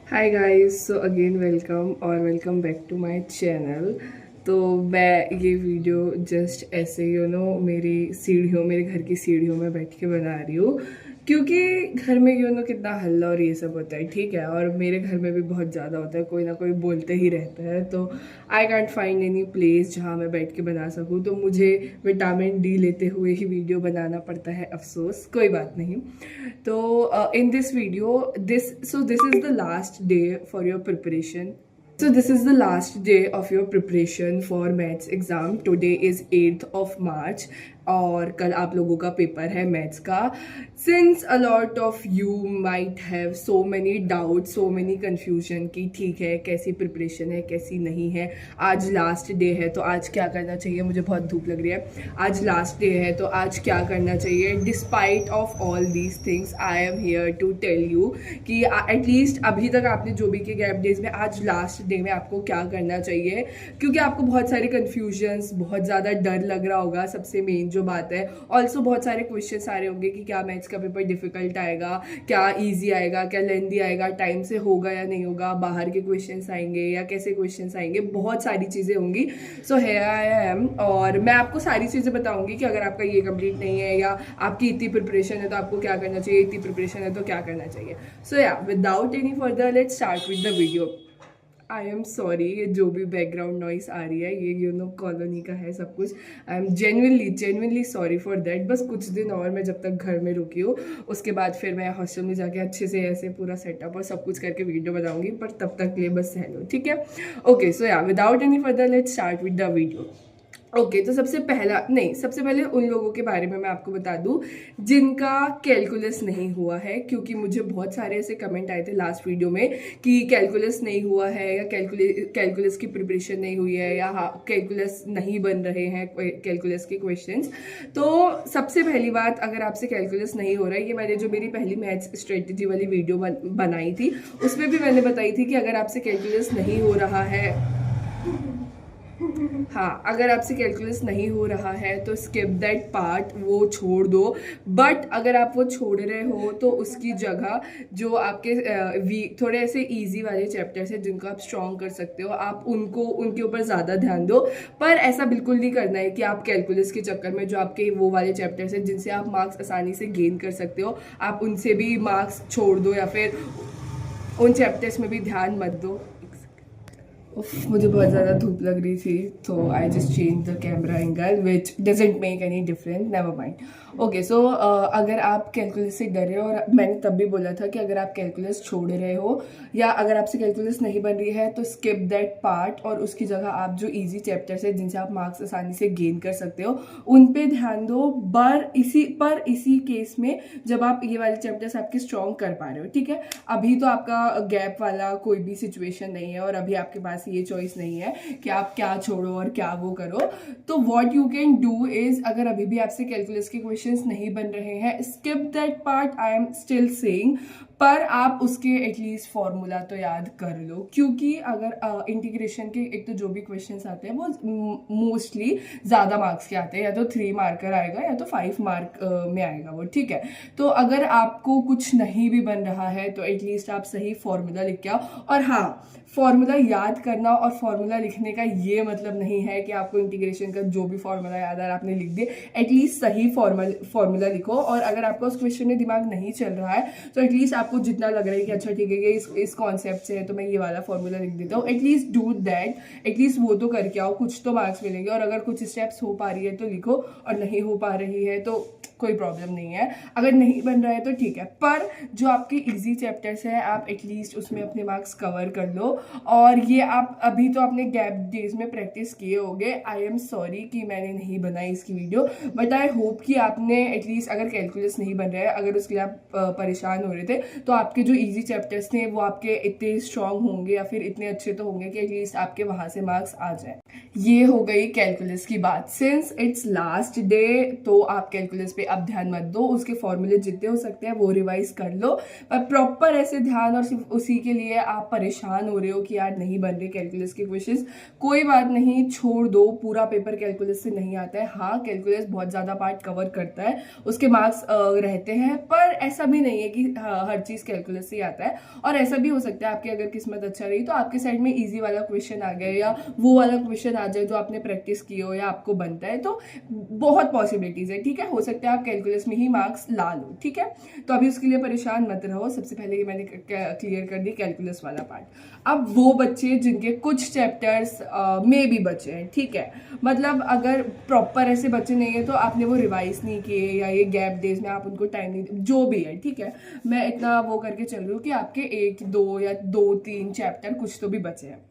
हाय guys, so again welcome और welcome back to my channel. तो मैं ये वीडियो जस्ट ऐसे मेरे घर की सीढ़ियों में बैठ के बना रही हूँ, क्योंकि घर में कितना हल्ला और ये सब होता है, ठीक है। और मेरे घर में भी बहुत ज़्यादा होता है, कोई ना कोई बोलते ही रहता है। तो I can't find any place जहाँ मैं बैठ के बना सकूँ, तो मुझे विटामिन डी लेते हुए ही वीडियो बनाना पड़ता है। अफसोस, कोई बात नहीं। तो in this video, this is the last day for your preparation. So this is the last day of your preparation for maths exam. Today is 8th of March और कल आप लोगों का पेपर है मैथ्स का। Since a lot of you might have so many doubt, so many confusion कि ठीक है कैसी प्रिपरेशन है कैसी नहीं है। आज लास्ट डे है तो आज क्या करना चाहिए, मुझे बहुत धूप लग रही है। आज लास्ट डे है तो आज क्या करना चाहिए। Despite of all these things I am here to tell you कि एटलीस्ट अभी तक आपने जो भी किए गैप डेज में, आज लास्ट डे में आपको क्या करना चाहिए। क्योंकि आपको बहुत सारे कन्फ्यूजन्स, बहुत ज़्यादा डर लग रहा होगा, सबसे मेन जो बात है। ऑल्सो बहुत सारे क्वेश्चन आ रहे होंगे कि क्या मैथ्स का पेपर डिफिकल्ट आएगा, क्या इजी आएगा, क्या लेंदी आएगा, टाइम से होगा या नहीं होगा, बाहर के क्वेश्चंस आएंगे या कैसे क्वेश्चंस आएंगे, बहुत सारी चीज़ें होंगी। सो हियर आई एम और मैं आपको सारी चीज़ें बताऊंगी कि अगर आपका ये कंप्लीट नहीं है या आपकी इतनी प्रिपरेशन है तो आपको क्या करना चाहिए, इतनी प्रिपरेशन है तो क्या करना चाहिए। सो या without any further let's start with the video. I am sorry, ये जो भी बैकग्राउंड नॉइस आ रही है ये कॉलोनी का है सब कुछ। I am genuinely sorry for that. बस कुछ दिन और मैं जब तक घर में रुकी हूँ, उसके बाद फिर मैं हॉस्टल में जाके अच्छे से ऐसे पूरा सेटअप और सब कुछ करके वीडियो बनाऊंगी, पर तब तक लिए बस सह लो, ठीक है। ओके, सो या without any further let's start with the video. Okay, तो सबसे पहले उन लोगों के बारे में मैं आपको बता दूं जिनका कैलकुलस नहीं हुआ है, क्योंकि मुझे बहुत सारे ऐसे कमेंट आए थे लास्ट वीडियो में कि कैलकुलस नहीं हुआ है या कैलकुलस की प्रिपरेशन नहीं हुई है या हाँ कैलकुलस नहीं बन रहे हैं कैलकुलस के क्वेश्चंस। तो सबसे पहली बात, अगर आपसे कैलकुलस नहीं हो रहा है, ये मैंने जो मेरी पहली मैथ्स स्ट्रेटेजी वाली वीडियो बनाई थी उसमें भी मैंने बताई थी कि अगर आपसे कैलकुलस नहीं हो रहा है, हाँ अगर आपसे कैलकुलस नहीं हो रहा है तो स्किप दैट पार्ट, वो छोड़ दो। बट अगर आप वो छोड़ रहे हो तो उसकी जगह जो आपके थोड़े ऐसे इजी वाले चैप्टर्स हैं जिनको आप स्ट्रॉन्ग कर सकते हो, आप उनके ऊपर ज़्यादा ध्यान दो। पर ऐसा बिल्कुल नहीं करना है कि आप कैलकुलस के चक्कर में जो आपके वो वाले चैप्टर्स हैं जिनसे आप मार्क्स आसानी से गेन कर सकते हो, आप उनसे भी मार्क्स छोड़ दो या फिर उन चैप्टर्स में भी ध्यान मत दो। मुझे बहुत ज़्यादा धूप लग रही थी तो I just change the camera angle which doesn't make any difference, never mind. Okay, so अगर आप कैलकुलस से डरे, और मैंने तब भी बोला था कि अगर आप कैलकुलस छोड़ रहे हो या अगर आपसे कैलकुलस नहीं बन रही है तो स्किप दैट पार्ट और उसकी जगह आप जो इजी चैप्टर्स है जिनसे आप मार्क्स आसानी से गेन कर सकते हो उन पे ध्यान दो। पर इसी केस में जब आप ये वाले चैप्टर्स आपके स्ट्रॉन्ग कर पा रहे हो, ठीक है। अभी तो आपका गैप वाला कोई भी सिचुएशन नहीं है और अभी आपके पास ये चॉइस नहीं है कि आप क्या छोड़ो और क्या वो करो। तो what you can do is, अगर अभी भी आपसे कैलकुलस के क्वेश्चंस नहीं बन रहे हैं, skip that part, I am still saying. पर आप उसके एटलीस्ट फॉर्मूला तो याद कर लो, क्योंकि अगर इंटीग्रेशन के एक तो जो भी क्वेश्चंस आते हैं वो मोस्टली ज़्यादा मार्क्स के आते हैं, या तो 3 मार्कर आएगा या तो 5 मार्क में आएगा वो, ठीक है। तो अगर आपको कुछ नहीं भी बन रहा है तो एटलीस्ट आप सही फॉर्मूला लिख के आओ। और हाँ, फॉर्मूला याद करना और फॉर्मूला लिखने का ये मतलब नहीं है कि आपको इंटीग्रेशन का जो भी फॉर्मूला याद आ रहा आपने लिख दिए। एटलीस्ट सही फॉर्मूला लिखो। और अगर आपका उस क्वेश्चन में दिमाग नहीं चल रहा है तो एटलीस्ट आपको जितना लग रहा है कि अच्छा ठीक है इस कॉन्सेप्ट से है तो मैं ये वाला फॉर्मूला लिख देता हूँ, एटलीस्ट डू दैट। एटलीस्ट वो तो करके आओ, कुछ तो मार्क्स मिलेंगे। और अगर कुछ स्टेप्स हो पा रही है तो लिखो, और नहीं हो पा रही है तो कोई प्रॉब्लम नहीं है। अगर नहीं बन रहा है तो ठीक है, पर जो आपके इजी चैप्टर्स हैं आप एटलीस्ट उसमें अपने मार्क्स कवर कर लो। और ये आप अभी तो अपने गैप डेज में प्रैक्टिस किए होंगे। आई एम सॉरी कि मैंने नहीं बनाई इसकी वीडियो, बट आई होप कि आपने एटलीस्ट, अगर कैलकुलस नहीं बन रहा है, अगर उसके लिए आप परेशान हो रहे थे, तो आपके जो इजी चैप्टर्स थे वो आपके इतने स्ट्रांग होंगे या फिर इतने अच्छे तो होंगे कि एटलीस्ट आपके वहाँ से मार्क्स आ जाए। ये हो गई कैलकुलस की बात। सिंस इट्स लास्ट डे तो आप कैलकुलस पे अब ध्यान मत दो, उसके फॉर्मूले जितने हो सकते हैं वो रिवाइज कर लो। पर प्रॉपर ऐसे ध्यान और सिर्फ उसी के लिए आप परेशान हो रहे हो कि यार नहीं बन रहे कैलकुलस के क्वेश्चंस, कोई बात नहीं, छोड़ दो। पूरा पेपर कैलकुलस से नहीं आता है। हाँ, कैलकुलस बहुत ज़्यादा पार्ट कवर करता है, उसके मार्क्स रहते हैं, पर ऐसा भी नहीं है कि हर चीज़ कैलकुलस से ही आता है। और ऐसा भी हो सकता है आपकी अगर किस्मत अच्छा रही तो आपके साइड में ईजी वाला क्वेश्चन आ गया या वो वाला क्वेश्चन आ जाए जो आपने प्रैक्टिस की हो या आपको बनता है, तो बहुत पॉसिबिलिटीज़ है, ठीक है। हो सकता है आप कैलकुलस में ही मार्क्स ला लो, ठीक है। तो अभी उसके लिए परेशान मत रहो। सबसे पहले ये मैंने क्लियर कर दी कैलकुलस वाला पार्ट। अब वो बच्चे जिनके कुछ चैप्टर्स में भी बचे हैं, ठीक है, मतलब अगर प्रॉपर ऐसे बच्चे नहीं है तो आपने वो रिवाइज नहीं किए या ये गैप डेज में आप उनको टाइम नहीं, जो भी है, ठीक है, मैं इतना वो करके चल रही हूँ कि आपके 1 2 या 2 3 चैप्टर कुछ तो भी बचे हैं।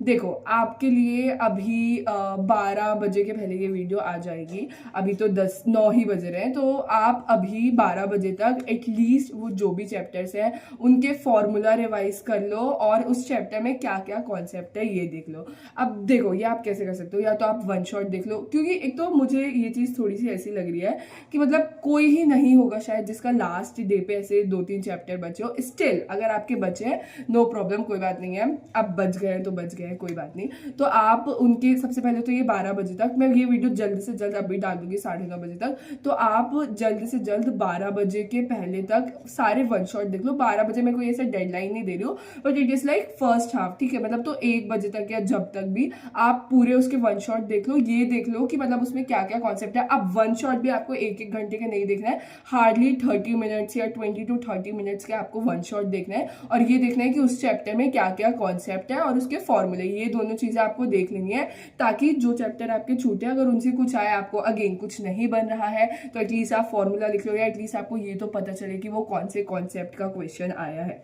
देखो आपके लिए अभी 12 बजे के पहले ये वीडियो आ जाएगी। अभी तो 9 ही बज रहे हैं, तो आप अभी 12 बजे तक एटलीस्ट वो जो भी चैप्टर्स हैं उनके फॉर्मूला रिवाइज कर लो और उस चैप्टर में क्या क्या कॉन्सेप्ट है ये देख लो। अब देखो ये आप कैसे कर सकते हो, या तो आप वन शॉट देख लो, क्योंकि एक तो मुझे ये चीज़ थोड़ी सी ऐसी लग रही है कि मतलब कोई ही नहीं होगा शायद जिसका लास्ट डे पे ऐसे 2 3 चैप्टर बचे हो। स्टिल अगर आपके बचे हैं नो प्रॉब्लम, कोई बात नहीं है, अब बच गए तो बच गए, कोई बात नहीं। तो आप उनके सबसे पहले तो ये 12 बजे तक, मैं ये वीडियो जल्द से जल्द अभी डाल दूंगी 9:30 बजे तक, तो आप जल्द से जल्द 12 बजे के पहले तक सारे वन शॉट देख लो। 12 बजे मैं कोई ऐसा डेडलाइन नहीं दे रही हूँ, but it is like first half, ठीक है, मतलब तो 1 बजे तक या जब तक भी आप पूरे उसके वन शॉट देख लो। ये देख लो कि मतलब उसमें क्या क्या कॉन्सेप्ट है। अब वन शॉट भी आपको 1 1 घंटे का नहीं देखना है, हार्डली 30 मिनट्स या 20 to 30 मिनट्स के आपको वन शॉट देखना है, और ये देखना है कि उस चैप्टर में क्या क्या कॉन्सेप्ट है और उसके फॉर्मूले, ये दोनों चीजें आपको देख लेनी है, ताकि जो चैप्टर आपके छूटे अगर उनसे कुछ आए, आपको अगेन कुछ नहीं बन रहा है तो एटलीस्ट आप फॉर्मूला लिख लो, या एटलीस्ट आपको ये तो पता चले कि वो कौन से कॉन्सेप्ट का क्वेश्चन आया है।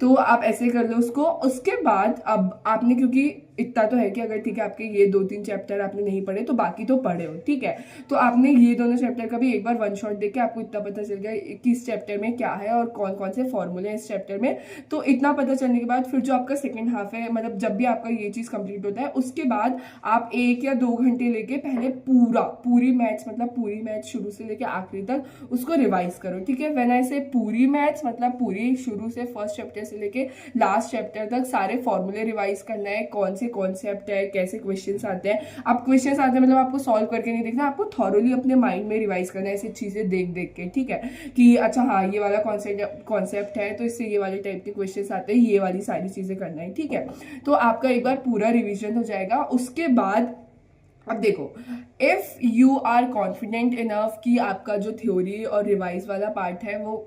तो आप ऐसे कर लो उसको। उसके बाद अब आपने, क्योंकि इतना तो है कि अगर ठीक है आपके ये 2 3 चैप्टर आपने नहीं पढ़े तो बाकी तो पढ़े हो, ठीक है, तो आपने ये दोनों चैप्टर का भी एक बार वन शॉट देख के आपको इतना पता चल गया कि इस चैप्टर में क्या है और कौन कौन से फॉर्मूले हैं इस चैप्टर में। तो इतना पता चलने के बाद फिर जो आपका सेकंड हाफ है, मतलब जब भी आपका ये चीज कंप्लीट होता है उसके बाद आप 1 या 2 घंटे लेके पहले पूरी मैथ्स, मतलब पूरी मैथ्स शुरू से लेके आखिरी तक उसको रिवाइज करो, ठीक है। व्हेन आई से पूरी मैथ्स, मतलब पूरी शुरू से फर्स्ट चैप्टर से लेके लास्ट चैप्टर तक सारे फॉर्मूले रिवाइज करना है, कौन से कॉन्सेप्ट है, कैसे क्वेश्चंस आते हैं। अब क्वेश्चंस आते हैं मतलब आपको सॉल्व करके नहीं देखना, आपको थॉरोली अपने माइंड में रिवाइज करना है ऐसी चीजें देख देख के, ठीक है, कि अच्छा हाँ ये वाला कॉन्सेप्ट है तो इससे ये वाले टाइप के क्वेश्चंस आते हैं, ये वाली सारी चीजें करना है, ठीक है। तो आपका एक बार पूरा रिविजन हो जाएगा। उसके बाद अब देखो, if you are confident enough कि आपका जो थ्योरी और रिवाइज वाला पार्ट है वो,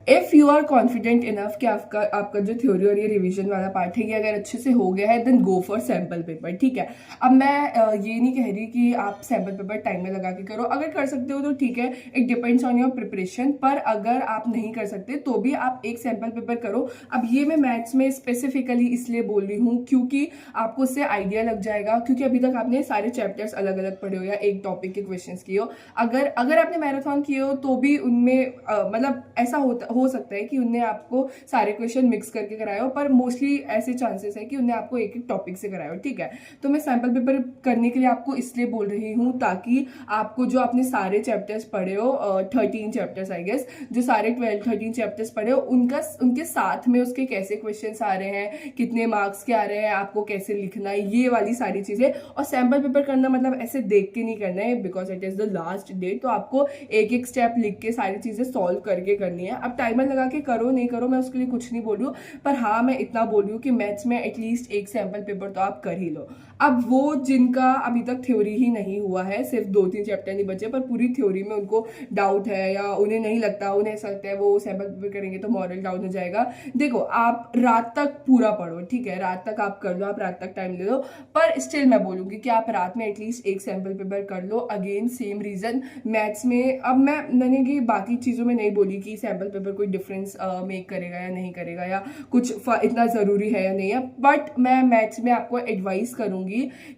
if you are confident enough कि आपका जो थ्योरी और ये रिवीजन वाला पार्ट है ये अगर अच्छे से हो गया है, then go for sample paper, ठीक है। अब मैं ये नहीं कह रही कि आप सैम्पल पेपर टाइम में लगा के करो, अगर कर सकते हो तो ठीक है, it depends on your preparation, पर अगर आप नहीं कर सकते तो भी आप एक सैम्पल पेपर करो। अब ये मैं मैथ्स में स्पेसिफिकली इसलिए बोल रही हूँ क्योंकि आपको उससे आइडिया लग जाएगा, क्योंकि अभी तक आपने सारे चैप्टर्स अलग अलग पढ़े हो या एक टॉपिक के क्वेश्चंस किए हो। अगर आपने मैराथन किए हो तो भी उनमें मतलब ऐसा हो सकता है कि उनने आपको सारे क्वेश्चन मिक्स करके कराए हो, पर मोस्टली ऐसे चांसेस है कि उनने आपको एक एक टॉपिक से कराया हो, ठीक है। तो मैं सैम्पल पेपर करने के लिए आपको इसलिए बोल रही हूँ ताकि आपको जो आपने सारे चैप्टर्स पढ़े हो, 13 चैप्टर्स आई गेस, जो सारे 12-13 चैप्टर्स पढ़े हो उनके साथ में उसके कैसे क्वेश्चंस आ रहे हैं, कितने मार्क्स के आ रहे हैं, आपको कैसे लिखना है, ये वाली सारी चीजें। और सैम्पल पेपर करना मतलब ऐसे देख के नहीं करना है, because it is the last day, तो आपको एक एक स्टेप लिख के सारी चीजें सॉल्व करके करनी है। अब टाइमर लगा के करो नहीं करो मैं उसके लिए कुछ नहीं बोल रही हूँ, पर हाँ मैं इतना बोल रही हूँ कि मैथ्स में एटलीस्ट एक सैम्पल पेपर तो आप कर ही लो। अब वो जिनका अभी तक थ्योरी ही नहीं हुआ है, सिर्फ 2-3 चैप्टर नहीं बचे, पर पूरी थ्योरी में उनको डाउट है या उन्हें नहीं लगता, उन्हें ऐसा लगता है वो सैम्पल पेपर करेंगे तो मॉरल डाउन हो जाएगा। देखो आप रात तक पूरा पढ़ो, ठीक है, रात तक आप कर लो, आप रात तक टाइम ले लो, पर स्टिल मैं बोलूंगी कि आप रात में एटलीस्ट एक सैम्पल पेपर कर लो। अगेन सेम रीजन मैथ्स में, अब मैंने कि बाकी चीजों में नहीं बोली कि सैम्पल पेपर कोई डिफरेंस मेक करेगा या नहीं करेगा या कुछ इतना ज़रूरी है या नहीं है, बट मैं मैथ्स में आपको एडवाइस करूंगी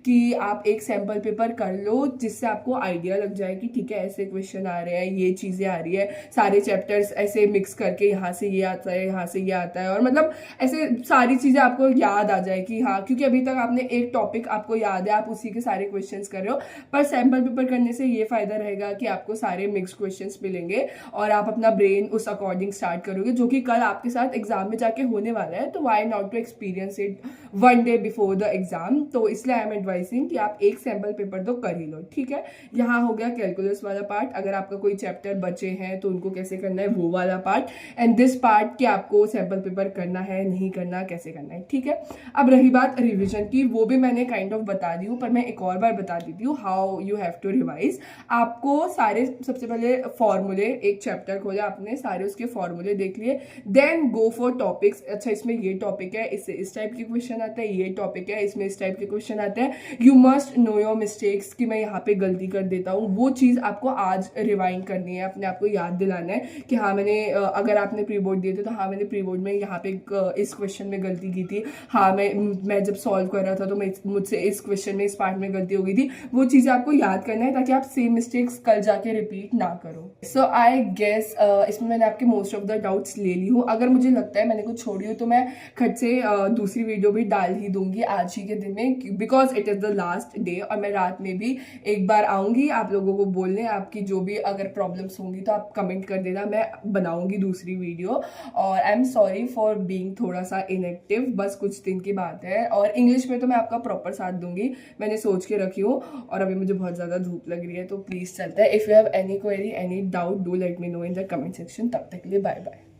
कि आप एक सैम्पल पेपर कर लो, जिससे आपको आइडिया लग जाए कि ठीक है ऐसे क्वेश्चन आ रहे हैं, ये चीज़ें आ रही है, सारे चैप्टर्स ऐसे मिक्स करके यहाँ से ये आता है, यहाँ से ये आता है, और मतलब ऐसे सारी चीज़ें आपको याद आ जाए कि हाँ, क्योंकि अभी तक आपने एक टॉपिक आपको याद है, आप उसी के सारे क्वेश्चन कर रहे हो, पर सैम्पल पेपर करने से ये फायदा रहेगा कि आपको सारे मिक्स क्वेश्चन मिलेंगे और आप अपना ब्रेन उस अकॉर्डिंग कोडिंग स्टार्ट करोगे, जो कि कल आपके साथ एग्जाम में जाके होने वाला है, तो why not to experience it one day before the exam. तो इसलिए आई एम एडवाइसिंग कि आप एक सैम्पल पेपर तो कर ही लो, ठीक है। यहाँ हो गया कैलकुलस वाला पार्ट। अगर आपका कोई चैप्टर बचे हैं तो उनको कैसे करना है, वो वाला पार्ट, एंड दिस पार्ट कि आपको सैम्पल पेपर करना है नहीं करना, कैसे करना है, ठीक है। अब रही बात रिविजन की, वो भी मैंने काइंड ऑफ बता दी हूँ, पर मैं एक और बार बता देती हूँ how you have to revise. आपको सारे सबसे पहले फॉर्मूले, एक चैप्टर खोला आपने, सारे उसके फॉर्मूले देख लिए, देन गो फॉर टॉपिक्स। अच्छा, इसमें ये टॉपिक है, इससे इस टाइप के क्वेश्चन आता है, ये टॉपिक है, इसमें इस टाइप के क्वेश्चन आते हैं। You must know your mistakes कि मैं यहाँ पे गलती कर देता हूँ, वो चीज़ आपको आज रिवाइंड करनी है, अपने आप को याद दिलाना है कि हाँ मैंने, अगर आपने प्री बोर्ड दिए थे तो हाँ मैंने प्री बोर्ड में यहाँ पे इस क्वेश्चन में गलती की थी, हाँ मैं जब सॉल्व कर रहा था तो मुझसे इस क्वेश्चन में इस पार्ट में गलती हो गई थी। वो चीज़ें आपको याद करना है ताकि आप सेम मिस्टेक्स कल जाके रिपीट ना करो। सो आई गेस इसमें मैंने आपके मोस्ट ऑफ द डाउट्स ले ली हूँ। अगर मुझे लगता है मैंने कुछ छोड़ी हो तो मैं खट से दूसरी वीडियो भी डाल ही दूंगी आज ही के दिन में, because it is the last day. और मैं रात में भी एक बार आऊँगी आप लोगों को बोलने, आपकी जो भी अगर प्रॉब्लम्स होंगी तो आप कमेंट कर देना, मैं बनाऊँगी दूसरी वीडियो। और I am sorry for being थोड़ा सा इनएक्टिव, बस कुछ दिन की बात है। और इंग्लिश में तो मैं आपका प्रॉपर साथ दूंगी, मैंने सोच के रखी हूँ। और अभी मुझे बहुत ज़्यादा धूप लग रही है तो प्लीज़ चलता है। If you have any query, any doubt, do let me know in the comment section. तब तक के लिए बाय बाय।